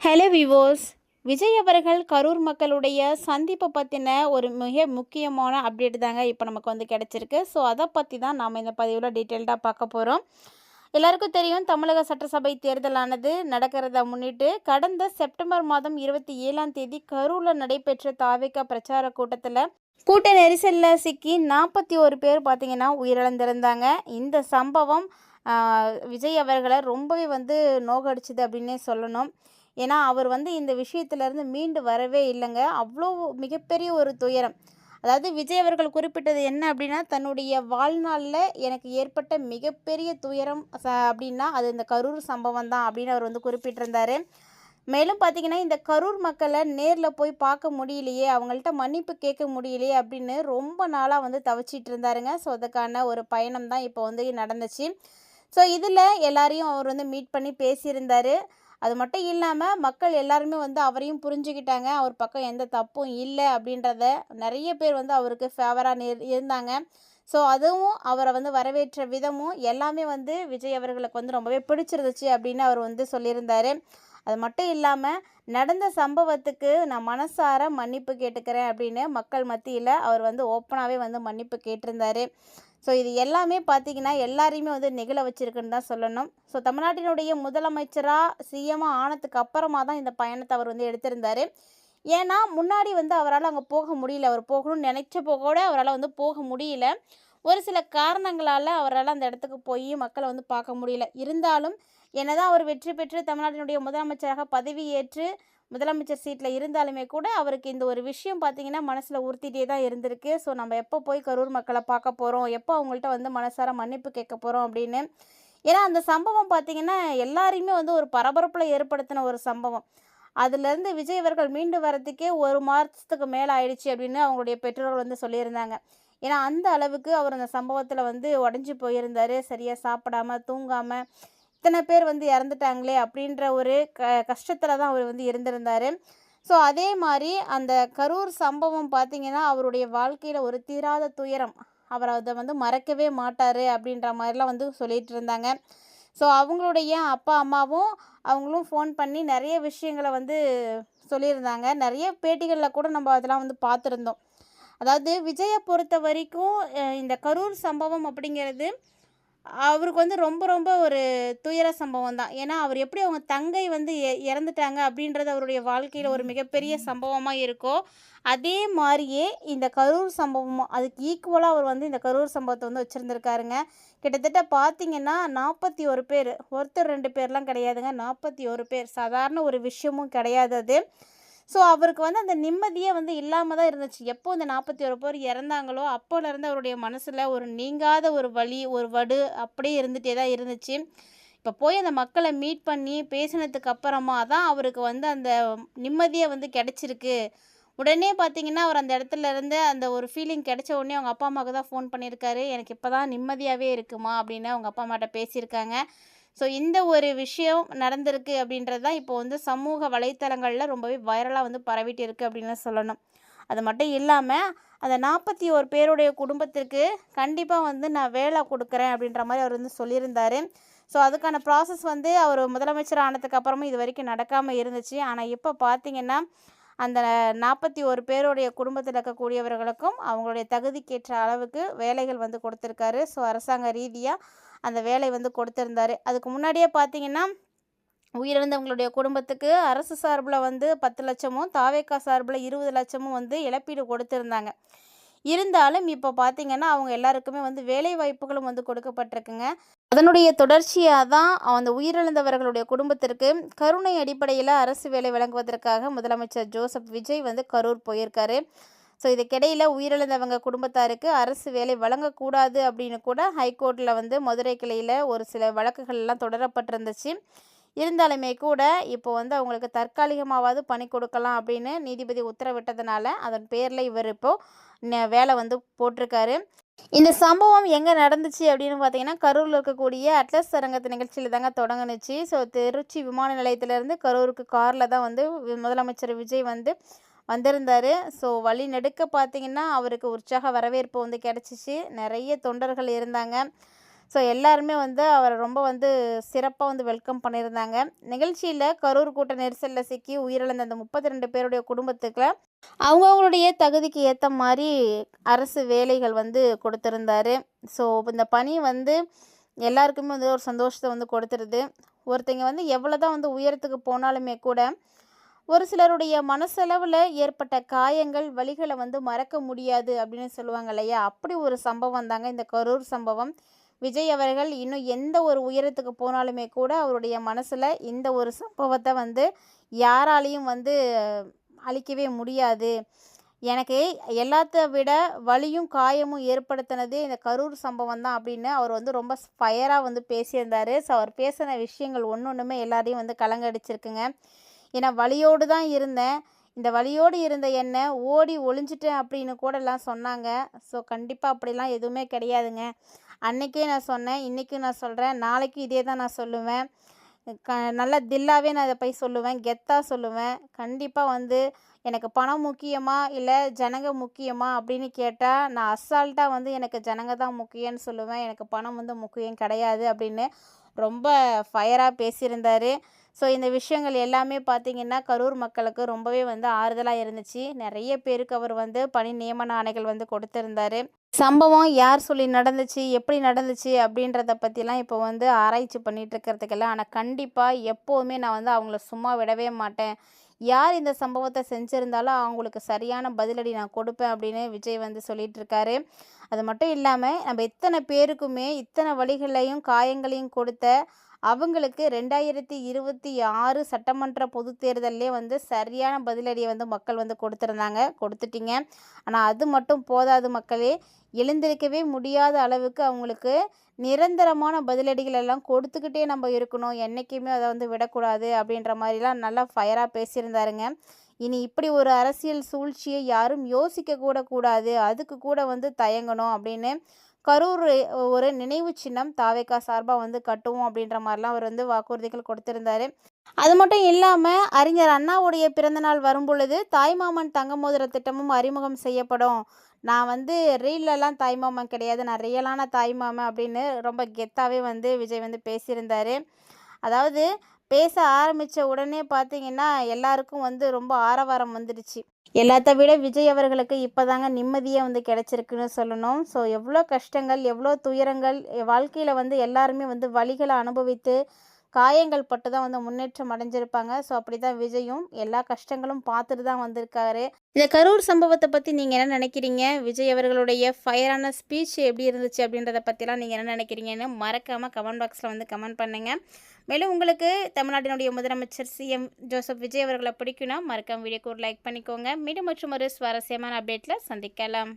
Hello விவோஸ். Vijay அவர்கள் கரூர் மக்களுடைய சந்திப்பை பற்றின ஒரு மிக முக்கியமான அப்டேட் தாங்க இப்போ நமக்கு வந்து கிடச்சிருக்கு. ஸோ அதை பற்றி தான் நாம் இந்த பதிவில் டீட்டெயில்டாக பார்க்க போகிறோம். எல்லாருக்கும் தெரியும், தமிழக சட்டசபை தேர்தலானது நடக்கிறத முன்னிட்டு கடந்த செப்டம்பர் மாதம் 27ஆம் தேதி கரூரில் நடைபெற்ற தாவேகா பிரச்சார கூட்டத்தில் கூட்ட நெரிசலில் சிக்கி 41 பேர் பார்த்திங்கன்னா உயிரிழந்திருந்தாங்க. இந்த சம்பவம் விஜய் அவர்களை ரொம்பவே வந்து நோகடிச்சுது அப்படின்னே சொல்லணும். ஏன்னா அவர் வந்து இந்த விஷயத்துலேருந்து மீண்டு வரவே இல்லைங்க. அவ்வளோ மிகப்பெரிய ஒரு துயரம். அதாவது விஜய் அவர்கள் குறிப்பிட்டது என்ன அப்படின்னா, தன்னுடைய வாழ்நாளில் எனக்கு ஏற்பட்ட மிகப்பெரிய துயரம் அப்படின்னா அது இந்த கரூர் சம்பவம் தான் அப்படின்னு அவர் வந்து குறிப்பிட்டிருந்தார். மேலும் பார்த்திங்கன்னா, இந்த கரூர் மக்களை நேரில் போய் பார்க்க முடியலையே, அவங்கள்ட்ட மன்னிப்பு கேட்க முடியலையே அப்படின்னு ரொம்ப நாளாக வந்து தவிச்சிட்டு இருந்தாருங்க. ஸோ அதுக்கான ஒரு பயணம் தான் இப்போ வந்து நடந்துச்சு. ஸோ இதில் எல்லாரையும் அவர் வந்து மீட் பண்ணி பேசியிருந்தார். அது மட்டும் இல்லாமல் மக்கள் எல்லாருமே வந்து அவரையும் புரிஞ்சுக்கிட்டாங்க. அவர் பக்கம் எந்த தப்பும் இல்லை அப்படின்றத நிறைய பேர் வந்து அவருக்கு ஃபேவராக இருந்தாங்க. ஸோ அதுவும் அவரை வந்து வரவேற்ற விதமும் எல்லாமே வந்து விஜய் அவர்களுக்கு வந்து ரொம்பவே பிடிச்சிருந்துச்சு அப்படின்னு அவர் வந்து சொல்லியிருந்தார். அது மட்டும் இல்லாமல் நடந்த சம்பவத்துக்கு நான் மனசார மன்னிப்பு கேட்டுக்கிறேன் அப்படின்னு மக்கள் மத்தியில் அவர் வந்து ஓப்பனாகவே வந்து மன்னிப்பு கேட்டிருந்தார். ஸோ இது எல்லாமே பார்த்திங்கன்னா எல்லாரையுமே வந்து நெகிழ வச்சுருக்குன்னு தான் சொல்லணும். ஸோ தமிழ்நாட்டினுடைய முதலமைச்சராக சிஎம்மாக ஆனதுக்கு அப்புறமா தான் இந்த பயணத்தை அவர் வந்து எடுத்திருந்தார். ஏன்னா முன்னாடி வந்து அவரால் அங்கே போக முடியல. அவர் போகணும்னு நினச்சப்போ கூட அவரால் வந்து போக முடியல. ஒரு சில காரணங்களால் அவரால் அந்த இடத்துக்கு போய் மக்களை வந்து பார்க்க முடியல. இருந்தாலும் என்னதான் அவர் வெற்றி பெற்று தமிழ்நாட்டினுடைய முதலமைச்சராக பதவியேற்று முதலமைச்சர் சீட்டில் இருந்தாலுமே கூட அவருக்கு இந்த ஒரு விஷயம் பார்த்திங்கன்னா மனசில் உறுத்திட்டே தான் இருந்திருக்கு. ஸோ நம்ம எப்போ போய் கரூர் மக்களை பார்க்க போகிறோம், எப்போ அவங்கள்ட்ட வந்து மனசார மன்னிப்பு கேட்க போகிறோம் அப்படின்னு. ஏன்னா அந்த சம்பவம் பார்த்திங்கன்னா எல்லாரையுமே வந்து ஒரு பரபரப்பில் ஏற்படுத்தின ஒரு சம்பவம். அதுலேருந்து விஜய் அவர்கள் மீண்டு வரத்துக்கே 1 மாதத்துக்கு மேலே ஆயிடுச்சு அப்படின்னு அவங்களுடைய பெற்றோர்கள் வந்து சொல்லியிருந்தாங்க. ஏன்னா அந்த அளவுக்கு அவர் அந்த சம்பவத்தில் வந்து உடஞ்சி போயிருந்தார். சரியாக சாப்பிடாம தூங்காமல் இத்தனை பேர் வந்து இறந்துட்டாங்களே அப்படின்ற ஒரு கஷ்டத்தில் தான் அவர் வந்து இருந்திருந்தார். ஸோ அதே மாதிரி அந்த கரூர் சம்பவம் பார்த்திங்கன்னா அவருடைய வாழ்க்கையில் ஒரு தீராத துயரம். அவர் அதை வந்து மறக்கவே மாட்டார் அப்படின்ற மாதிரிலாம் வந்து சொல்லிகிட்டு இருந்தாங்க. ஸோ அவங்களுடைய அப்பா அம்மாவும் அவங்களும் ஃபோன் பண்ணி நிறைய விஷயங்களை வந்து சொல்லியிருந்தாங்க. நிறைய பேட்டிகளில் கூட நம்ம அதெல்லாம் வந்து பார்த்துருந்தோம். அதாவது விஜயை பொறுத்த வரைக்கும் இந்த கரூர் சம்பவம் அப்படிங்கிறது அவருக்கு வந்து ரொம்ப ரொம்ப ஒரு துயர சம்பவம் தான். ஏன்னா அவர் எப்படி அவங்க தங்கை வந்து இறந்துட்டாங்க அப்படின்றது அவருடைய வாழ்க்கையில் ஒரு மிகப்பெரிய சம்பவமாக இருக்கோ, அதே மாதிரியே இந்த கரூர் சம்பவமும் அதுக்கு ஈக்குவலாக அவர் வந்து இந்த கரூர் சம்பவத்தை வந்து வச்சுருந்துருக்காருங்க. கிட்டத்தட்ட பார்த்திங்கன்னா 41 பேர், ஒருத்தர் 2 பேர்லாம் கிடையாதுங்க, 41 பேர். சாதாரண ஒரு விஷயமும் கிடையாது அது. ஸோ அவருக்கு வந்து அந்த நிம்மதியே வந்து இல்லாமல் தான் இருந்துச்சு. எப்போ இந்த 41 பேர் இறந்தாங்களோ அப்போலேருந்து அவருடைய மனசில் ஒரு நீங்காத ஒரு வலி, ஒரு வடு அப்படியே இருந்துகிட்டே தான் இருந்துச்சு. இப்போ போய் அந்த மக்களை மீட் பண்ணி பேசினதுக்கு அப்புறமா தான் அவருக்கு வந்து அந்த நிம்மதியை வந்து கிடச்சிருக்கு. உடனே பார்த்திங்கன்னா அவர் அந்த இடத்துல இருந்து அந்த ஒரு ஃபீலிங் கிடைச்ச உடனே அவங்க அப்பா அம்மாவுக்கு தான் ஃபோன் பண்ணியிருக்காரு. எனக்கு இப்போ தான் நிம்மதியாகவே இருக்குமா அப்படின்னு அவங்க அப்பா அம்மாட்ட பேசியிருக்காங்க. ஸோ இந்த ஒரு விஷயம் நடந்திருக்கு அப்படின்றது தான் இப்போ வந்து சமூக வலைத்தளங்களில் ரொம்பவே வைரலாக வந்து பரவிட்டு இருக்குது அப்படின்னு சொல்லணும். அது மட்டும் இல்லாமல் அந்த 41 பேருடைய குடும்பத்திற்கு கண்டிப்பாக வந்து நான் வேலை கொடுக்குறேன் அப்படின்ற மாதிரி அவர் வந்து சொல்லியிருந்தார். ஸோ அதுக்கான ப்ராசஸ் வந்து அவர் முதலமைச்சர் ஆனதுக்கு அப்புறமும் இது வரைக்கும் நடக்காமல் இருந்துச்சு. ஆனால் இப்போ பார்த்திங்கன்னா அந்த 41 பேருடைய குடும்பத்தில் இருக்கக்கூடியவர்களுக்கும் அவங்களுடைய தகுதிக்கேற்ற அளவுக்கு வேலைகள் வந்து கொடுத்துருக்காரு. ஸோ அரசாங்க ரீதியாக அந்த வேலை வந்து கொடுத்துருந்தாரு. அதுக்கு முன்னாடியே பார்த்திங்கன்னா உயிரிழந்தவங்களுடைய குடும்பத்துக்கு அரசு சார்பில் வந்து 10 லட்சமும் தாவேகா சார்பில் 20 லட்சமும் வந்து இழப்பீடு கொடுத்துருந்தாங்க. இருந்தாலும் இப்போ பார்த்திங்கன்னா அவங்க எல்லாருக்குமே வந்து வேலை வாய்ப்புகளும் வந்து கொடுக்கப்பட்டிருக்குங்க. அதனுடைய தொடர்ச்சியாக தான் அந்த உயிரிழந்தவர்களுடைய குடும்பத்திற்கு கருணை அடிப்படையில் அரசு வேலை வழங்குவதற்காக முதலமைச்சர் ஜோசப் விஜய் வந்து கரூர் போயிருக்காரு. ஸோ இதுக்கிடையில் உயிரிழந்தவங்க குடும்பத்தாருக்கு அரசு வேலை வழங்கக்கூடாது அப்படின்னு கூட ஹைகோர்ட்டில் வந்து மதுரை கிளையில் ஒரு சில வழக்குகள்லாம் தொடரப்பட்டிருந்துச்சு. இருந்தாலுமே கூட இப்போ வந்து அவங்களுக்கு தற்காலிகமாவது பணி கொடுக்கலாம் அப்படின்னு நீதிபதி உத்தரவிட்டதுனால அதன் பேரில் இவர் இப்போது வேலை வந்து போட்டிருக்காரு. இந்த சம்பவம் எங்கே நடந்துச்சு அப்படின்னு பார்த்தீங்கன்னா கரூரில் இருக்கக்கூடிய அட்லஸ் அரங்கத்து நிகழ்ச்சியில் தாங்க தொடங்குனுச்சு. ஸோ திருச்சி விமான நிலையத்திலேருந்து கரூருக்கு காரில் தான் வந்து முதலமைச்சர் விஜய் வந்து வந்திருந்தார். ஸோ வழி நெடுக்க பார்த்திங்கன்னா அவருக்கு உற்சாக வரவேற்பு வந்து கிடச்சிச்சு. நிறைய தொண்டர்கள் இருந்தாங்க. ஸோ எல்லாருமே வந்து அவரை ரொம்ப வந்து சிறப்பாக வந்து வெல்கம் பண்ணியிருந்தாங்க. நிகழ்ச்சியில் கரூர் கூட்ட நெரிசலில் சிக்கி உயிரிழந்த அந்த 32 பேருடைய குடும்பத்துக்கு அவங்கவுங்களுடைய தகுதிக்கு ஏற்ற மாதிரி அரசு வேலைகள் வந்து கொடுத்துருந்தாரு. ஸோ இந்த பணி வந்து எல்லாருக்குமே வந்து ஒரு சந்தோஷத்தை வந்து கொடுத்துருது. ஒருத்தங்க வந்து எவ்வளோ தான் வந்து உயரத்துக்கு போனாலுமே கூட ஒரு சிலருடைய மனசளவில் ஏற்பட்ட காயங்கள் வலிகளை வந்து மறக்க முடியாது அப்படின்னு சொல்லுவாங்க இல்லையா? அப்படி ஒரு சம்பவம் தாங்க இந்த கரூர் சம்பவம். விஜய் அவர்கள் இன்னும் எந்த ஒரு உயரத்துக்கு போனாலுமே கூட அவருடைய மனசில் இந்த ஒரு சம்பவத்தை வந்து யாராலையும் வந்து அழிக்கவே முடியாது. எனக்கு எல்லாத்த விட வலியும் காயமும் ஏற்படுத்தினது இந்த கரூர் சம்பவம் தான் அப்படின்னு அவர் வந்து ரொம்ப ஃபயராக வந்து பேசியிருந்தார். ஸோ அவர் பேசின விஷயங்கள் ஒன்று ஒன்றுமே எல்லாரையும் வந்து கலங்கடிச்சிருக்குங்க. ஏன்னா வலியோடு தான் இருந்தேன், இந்த வலியோடு இருந்த என்னை ஓடி ஒளிஞ்சிட்டேன் அப்படின்னு கூடலாம் சொன்னாங்க. ஸோ கண்டிப்பாக அப்படிலாம் எதுவுமே கிடையாதுங்க. அன்றைக்கே நான் சொன்னேன், இன்றைக்கும் நான் சொல்கிறேன், நாளைக்கு இதே தான் நான் சொல்லுவேன். நல்லா தில்லாவே நான் இதை போய் சொல்லுவேன், கெத்தாக சொல்லுவேன். கண்டிப்பாக வந்து எனக்கு பணம் முக்கியமா இல்லை ஜனங்க முக்கியமா அப்படின்னு கேட்டால் நான் அசால்ட்டாக வந்து எனக்கு ஜனங்க தான் முக்கியம்னு சொல்லுவேன். எனக்கு பணம் வந்து முக்கியம் கிடையாது அப்படின்னு ரொம்ப ஃபயராக பேசியிருந்தார். ஸோ இந்த விஷயங்கள் எல்லாமே பார்த்திங்கன்னா கரூர் மக்களுக்கு ரொம்பவே வந்து ஆறுதலாக இருந்துச்சு. நிறைய பேருக்கு அவர் வந்து பணி நியமன ஆணைகள் வந்து கொடுத்துருந்தாரு. சம்பவம் யார் சொல்லி நடந்துச்சு, எப்படி நடந்துச்சு அப்படின்றத பற்றிலாம் இப்போ வந்து ஆராய்ச்சி பண்ணிகிட்டு இருக்கிறதுக்கெல்லாம். ஆனால் கண்டிப்பாக எப்போவுமே நான் வந்து அவங்கள சும்மா விடவே மாட்டேன். யார் இந்த சம்பவத்தை செஞ்சுருந்தாலும் அவங்களுக்கு சரியான பதிலடி நான் கொடுப்பேன் அப்படின்னு விஜய் வந்து சொல்லிட்டு இருக்காரு. அது மட்டும் இல்லாமல் நம்ம எத்தனை பேருக்குமே இத்தனை வலிகளையும் காயங்களையும் கொடுத்த அவங்களுக்கு 2026 சட்டமன்ற பொது தேர்தலே வந்து சரியான பதிலடியை வந்து மக்கள் வந்து கொடுத்துட்டீங்க. ஆனால் அது மட்டும் போதாது மக்களே, எழுந்திருக்கவே முடியாத அளவுக்கு அவங்களுக்கு நிரந்தரமான பதிலடிகள் எல்லாம் கொடுத்துக்கிட்டே நம்ம இருக்கணும், என்றைக்குமே அதை வந்து விடக்கூடாது அப்படின்ற மாதிரிலாம் நல்லா ஃபயராக பேசியிருந்தாருங்க. இனி இப்படி ஒரு அரசியல் சூழ்ச்சியை யாரும் யோசிக்க கூட கூடாது, அதுக்கு கூட வந்து தயங்கணும் அப்படின்னு கரூர் ஒரு நினைவு சின்னம் தாவேக்கா சார்பாக வந்து கட்டுவோம் அப்படின்ற மாதிரிலாம் அவர் வந்து வாக்குறுதிகள் கொடுத்துருந்தாரு. அது மட்டும் இல்லாமல் அறிஞர் அண்ணாவுடைய பிறந்தநாள் வரும் பொழுது தாய்மாமன் தங்க மோதிர திட்டமும் அறிமுகம் செய்யப்படும். நான் வந்து ரீல்லலாம் தாய்மாமன் கிடையாது, நான் ரியலான தாய்மாமன் அப்படின்னு ரொம்ப கெத்தாகவே வந்து விஜய் வந்து பேசியிருந்தார். அதாவது பேச ஆரம்பித்த உடனே பார்த்திங்கன்னா எல்லாருக்கும் வந்து ரொம்ப ஆரவாரம் வந்துடுச்சு. எல்லாத்த விட விஜய் அவர்களுக்கு இப்போ தாங்க நிம்மதியாக வந்து கிடச்சிருக்குன்னு சொல்லணும். ஸோ எவ்வளோ கஷ்டங்கள், எவ்வளோ துயரங்கள் வாழ்க்கையில் வந்து எல்லாருமே வந்து வலிகளை அனுபவித்து காயங்கள் பட்டு தான் வந்து முன்னேற்றம் அடைஞ்சிருப்பாங்க. ஸோ அப்படி தான் விஜயும் எல்லா கஷ்டங்களும் பார்த்துட்டு தான் வந்திருக்காரு. இந்த கரூர் சம்பவத்தை பற்றி நீங்கள் என்ன நினைக்கிறீங்க? விஜய் அவர்களுடைய ஃபயரான ஸ்பீச் எப்படி இருந்துச்சு அப்படின்றத பற்றிலாம் நீங்கள் என்ன நினைக்கிறீங்கன்னு மறக்காமல் கமெண்ட் பாக்ஸில் வந்து கமெண்ட் பண்ணுங்கள். மேலும் உங்களுக்கு தமிழ்நாட்டினுடைய முதலமைச்சர் சிஎம் ஜோசப் விஜய் அவர்களை பிடிக்குன்னா மறக்காம வீடியோக்கு ஒரு லைக் பண்ணிக்கோங்க. மீண்டும் மற்றும் ஒரு சுவாரஸ்யமான அப்டேட்டில் சந்திக்கலாம்.